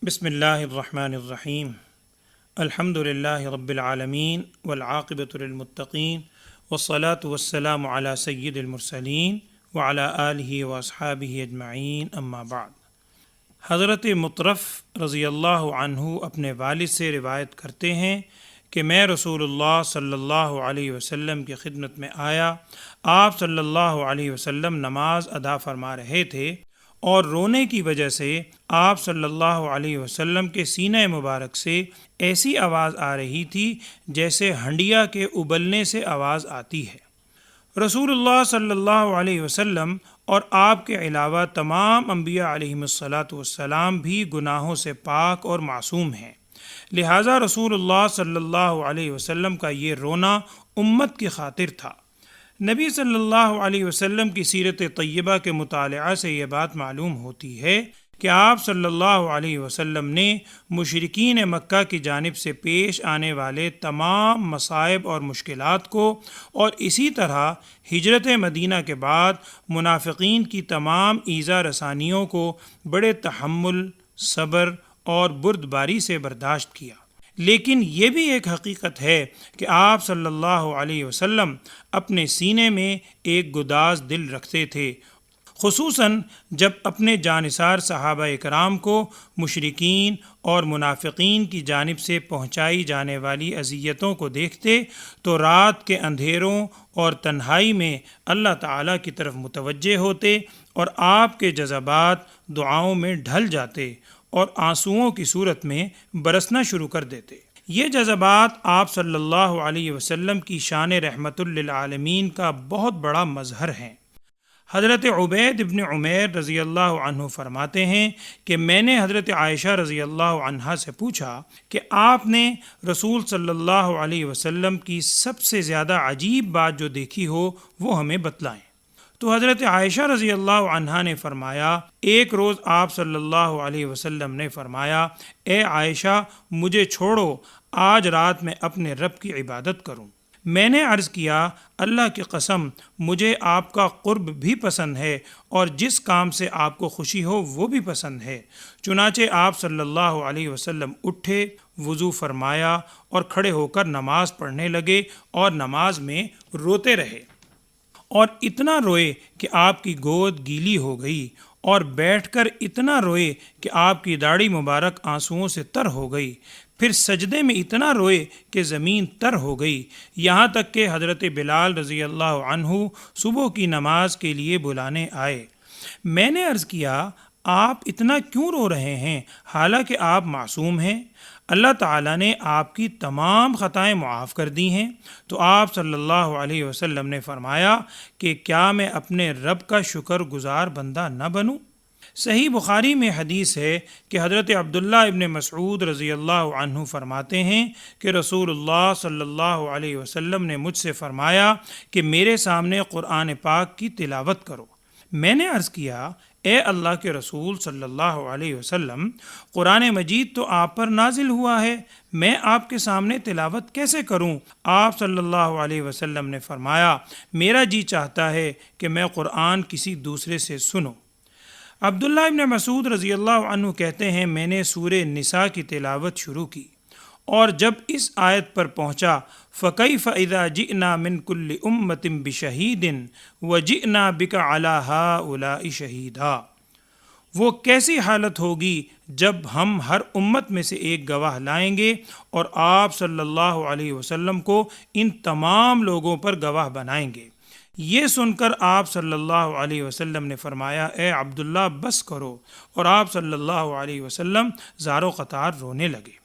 بسم اللہ الرحمن الرحیم الحمد للہ رب العالمین والعاقبۃ للمتقین والصلاة والسلام علی سید المرسلین وعلی آلہ واصحابہ اجمعین اما بعد۔ حضرت مطرف رضی اللہ عنہ اپنے والد سے روایت کرتے ہیں کہ میں رسول اللہ صلی اللہ علیہ وسلم کی خدمت میں آیا۔ آپ صلی اللہ علیہ وسلم نماز ادا فرما رہے تھے اور رونے کی وجہ سے آپ صلی اللہ علیہ وسلم کے سینہ مبارک سے ایسی آواز آ رہی تھی جیسے ہنڈیا کے ابلنے سے آواز آتی ہے۔ رسول اللہ صلی اللہ علیہ وسلم اور آپ کے علاوہ تمام انبیاء علیہم الصلاۃ والسلام بھی گناہوں سے پاک اور معصوم ہیں، لہٰذا رسول اللہ صلی اللہ علیہ وسلم کا یہ رونا امت کی خاطر تھا۔ نبی صلی اللہ علیہ وسلم کی سیرت طیبہ کے مطالعہ سے یہ بات معلوم ہوتی ہے کہ آپ صلی اللہ علیہ وسلم نے مشرکین مکہ کی جانب سے پیش آنے والے تمام مصائب اور مشکلات کو، اور اسی طرح ہجرت مدینہ کے بعد منافقین کی تمام ایذا رسانیوں کو بڑے تحمل، صبر اور بردباری سے برداشت کیا۔ لیکن یہ بھی ایک حقیقت ہے کہ آپ صلی اللہ علیہ وسلم اپنے سینے میں ایک گداز دل رکھتے تھے، خصوصاً جب اپنے جانثار صحابہ اکرام کو مشرکین اور منافقین کی جانب سے پہنچائی جانے والی اذیتوں کو دیکھتے تو رات کے اندھیروں اور تنہائی میں اللہ تعالیٰ کی طرف متوجہ ہوتے اور آپ کے جذبات دعاؤں میں ڈھل جاتے اور آنسوؤں کی صورت میں برسنا شروع کر دیتے۔ یہ جذبات آپ صلی اللہ علیہ وسلم کی شان رحمت للعالمین کا بہت بڑا مظہر ہیں۔ حضرت عبید ابن عمیر رضی اللہ عنہ فرماتے ہیں کہ میں نے حضرت عائشہ رضی اللہ عنہا سے پوچھا کہ آپ نے رسول صلی اللہ علیہ وسلم کی سب سے زیادہ عجیب بات جو دیکھی ہو وہ ہمیں بتلائیں۔ تو حضرت عائشہ رضی اللہ عنہا نے فرمایا، ایک روز آپ صلی اللہ علیہ وسلم نے فرمایا، اے عائشہ مجھے چھوڑو، آج رات میں اپنے رب کی عبادت کروں۔ میں نے عرض کیا، اللہ کی قسم مجھے آپ کا قرب بھی پسند ہے اور جس کام سے آپ کو خوشی ہو وہ بھی پسند ہے۔ چنانچہ آپ صلی اللہ علیہ وسلم اٹھے، وضو فرمایا اور کھڑے ہو کر نماز پڑھنے لگے اور نماز میں روتے رہے، اور اتنا روئے کہ آپ کی گود گیلی ہو گئی، اور بیٹھ کر اتنا روئے کہ آپ کی داڑھی مبارک آنسوؤں سے تر ہو گئی، پھر سجدے میں اتنا روئے کہ زمین تر ہو گئی، یہاں تک کہ حضرت بلال رضی اللہ عنہ صبح کی نماز کے لیے بلانے آئے۔ میں نے عرض کیا، آپ اتنا کیوں رو رہے ہیں حالانکہ آپ معصوم ہیں؟ اللہ تعالیٰ نے آپ کی تمام خطائیں معاف کر دی ہیں۔ تو آپ صلی اللہ علیہ وسلم نے فرمایا کہ کیا میں اپنے رب کا شکر گزار بندہ نہ بنوں؟ صحیح بخاری میں حدیث ہے کہ حضرت عبداللہ ابن مسعود رضی اللہ عنہ فرماتے ہیں کہ رسول اللہ صلی اللہ علیہ وسلم نے مجھ سے فرمایا کہ میرے سامنے قرآن پاک کی تلاوت کرو۔ میں نے عرض کیا، اے اللہ کے رسول صلی اللہ علیہ وسلم، قرآن مجید تو آپ پر نازل ہوا ہے، میں آپ کے سامنے تلاوت کیسے کروں؟ آپ صلی اللہ علیہ وسلم نے فرمایا، میرا جی چاہتا ہے کہ میں قرآن کسی دوسرے سے سنوں۔ عبداللہ ابن مسعود رضی اللہ عنہ کہتے ہیں، میں نے سورہ نساء کی تلاوت شروع کی، اور جب اس آیت پر پہنچا فَكَيْفَ إِذَا جِئْنَا مِنْ كُلِّ أُمَّةٍ بِشَهِيدٍ وَجِئْنَا بِكَ عَلَى هَؤُلَاءِ شَهِيدًا، وہ کیسی حالت ہوگی جب ہم ہر امت میں سے ایک گواہ لائیں گے اور آپ صلی اللہ علیہ وسلم کو ان تمام لوگوں پر گواہ بنائیں گے۔ یہ سن کر آپ صلی اللہ علیہ وسلم نے فرمایا، اے عبداللہ بس کرو، اور آپ صلی اللہ علیہ وسلم زار و قطار رونے لگے۔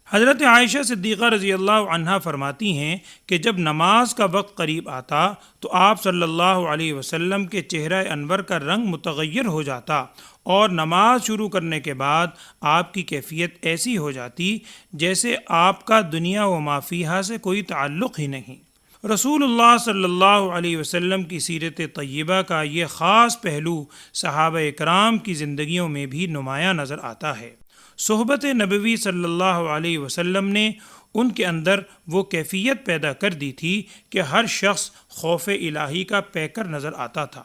حضرت عائشہ صدیقہ رضی اللہ عنہا فرماتی ہیں کہ جب نماز کا وقت قریب آتا تو آپ صلی اللہ علیہ وسلم کے چہرہ انور کا رنگ متغیر ہو جاتا، اور نماز شروع کرنے کے بعد آپ کی کیفیت ایسی ہو جاتی جیسے آپ کا دنیا و ما فیہا سے کوئی تعلق ہی نہیں۔ رسول اللہ صلی اللہ علیہ وسلم کی سیرت طیبہ کا یہ خاص پہلو صحابہ اکرام کی زندگیوں میں بھی نمایاں نظر آتا ہے۔ صحبت نبوی صلی اللہ علیہ وسلم نے ان کے اندر وہ کیفیت پیدا کر دی تھی کہ ہر شخص خوف الہی کا پیکر نظر آتا تھا۔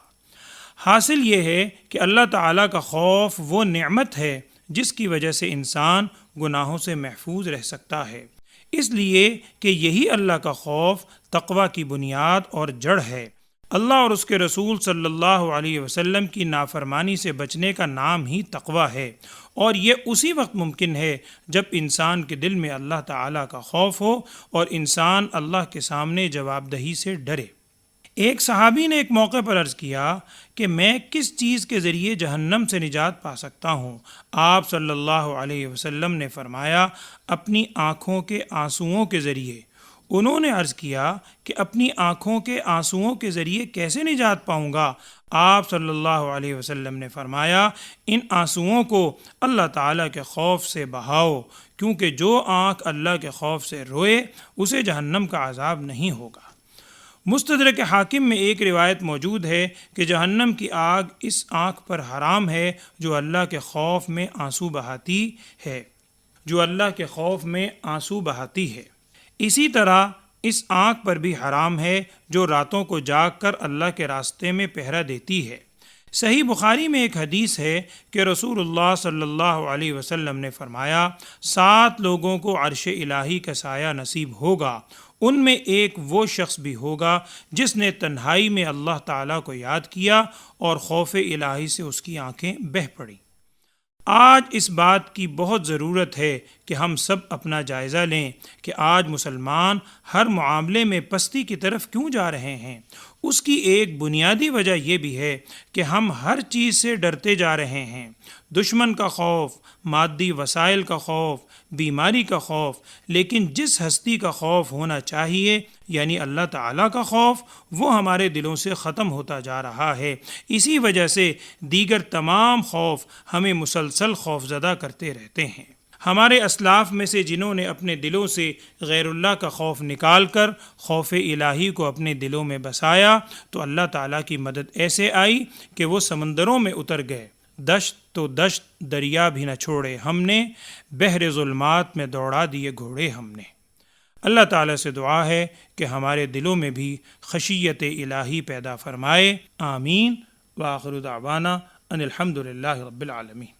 حاصل یہ ہے کہ اللہ تعالیٰ کا خوف وہ نعمت ہے جس کی وجہ سے انسان گناہوں سے محفوظ رہ سکتا ہے۔ اس لیے کہ یہی اللہ کا خوف تقوی کی بنیاد اور جڑ ہے۔ اللہ اور اس کے رسول صلی اللہ علیہ وسلم کی نافرمانی سے بچنے کا نام ہی تقوی ہے، اور یہ اسی وقت ممکن ہے جب انسان کے دل میں اللہ تعالیٰ کا خوف ہو اور انسان اللہ کے سامنے جواب دہی سے ڈرے۔ ایک صحابی نے ایک موقع پر عرض کیا کہ میں کس چیز کے ذریعے جہنم سے نجات پا سکتا ہوں؟ آپ صلی اللہ علیہ وسلم نے فرمایا، اپنی آنکھوں کے آنسوؤں کے ذریعے۔ انہوں نے عرض کیا کہ اپنی آنکھوں کے آنسوؤں کے ذریعے کیسے نجات پاؤں گا؟ آپ صلی اللہ علیہ وسلم نے فرمایا، ان آنسوؤں کو اللہ تعالیٰ کے خوف سے بہاؤ، کیونکہ جو آنکھ اللہ کے خوف سے روئے اسے جہنم کا عذاب نہیں ہوگا۔ مستدرک حاکم میں ایک روایت موجود ہے کہ جہنم کی آگ اس آنکھ پر حرام ہے جو اللہ کے خوف میں آنسو بہاتی ہے، اسی طرح اس آنکھ پر بھی حرام ہے جو راتوں کو جاگ کر اللہ کے راستے میں پہرا دیتی ہے۔ صحیح بخاری میں ایک حدیث ہے کہ رسول اللہ صلی اللہ علیہ وسلم نے فرمایا، 7 لوگوں کو عرش الہی کا سایہ نصیب ہوگا، ان میں ایک وہ شخص بھی ہوگا جس نے تنہائی میں اللہ تعالیٰ کو یاد کیا اور خوف الہی سے اس کی آنکھیں بہہ پڑیں۔ آج اس بات کی بہت ضرورت ہے کہ ہم سب اپنا جائزہ لیں کہ آج مسلمان ہر معاملے میں پستی کی طرف کیوں جا رہے ہیں۔ اس کی ایک بنیادی وجہ یہ بھی ہے کہ ہم ہر چیز سے ڈرتے جا رہے ہیں، دشمن کا خوف، مادی وسائل کا خوف، بیماری کا خوف، لیکن جس ہستی کا خوف ہونا چاہیے یعنی اللہ تعالیٰ کا خوف، وہ ہمارے دلوں سے ختم ہوتا جا رہا ہے۔ اسی وجہ سے دیگر تمام خوف ہمیں مسلسل خوف زدہ کرتے رہتے ہیں۔ ہمارے اسلاف میں سے جنہوں نے اپنے دلوں سے غیر اللہ کا خوف نکال کر خوف الہی کو اپنے دلوں میں بسایا تو اللہ تعالیٰ کی مدد ایسے آئی کہ وہ سمندروں میں اتر گئے، دشت تو دشت دریا بھی نہ چھوڑے ہم نے، بحر ظلمات میں دوڑا دیے گھوڑے ہم نے۔ اللہ تعالیٰ سے دعا ہے کہ ہمارے دلوں میں بھی خشیت الہی پیدا فرمائے۔ آمین۔ وآخر دعوانا ان الحمد للہ رب العالمین۔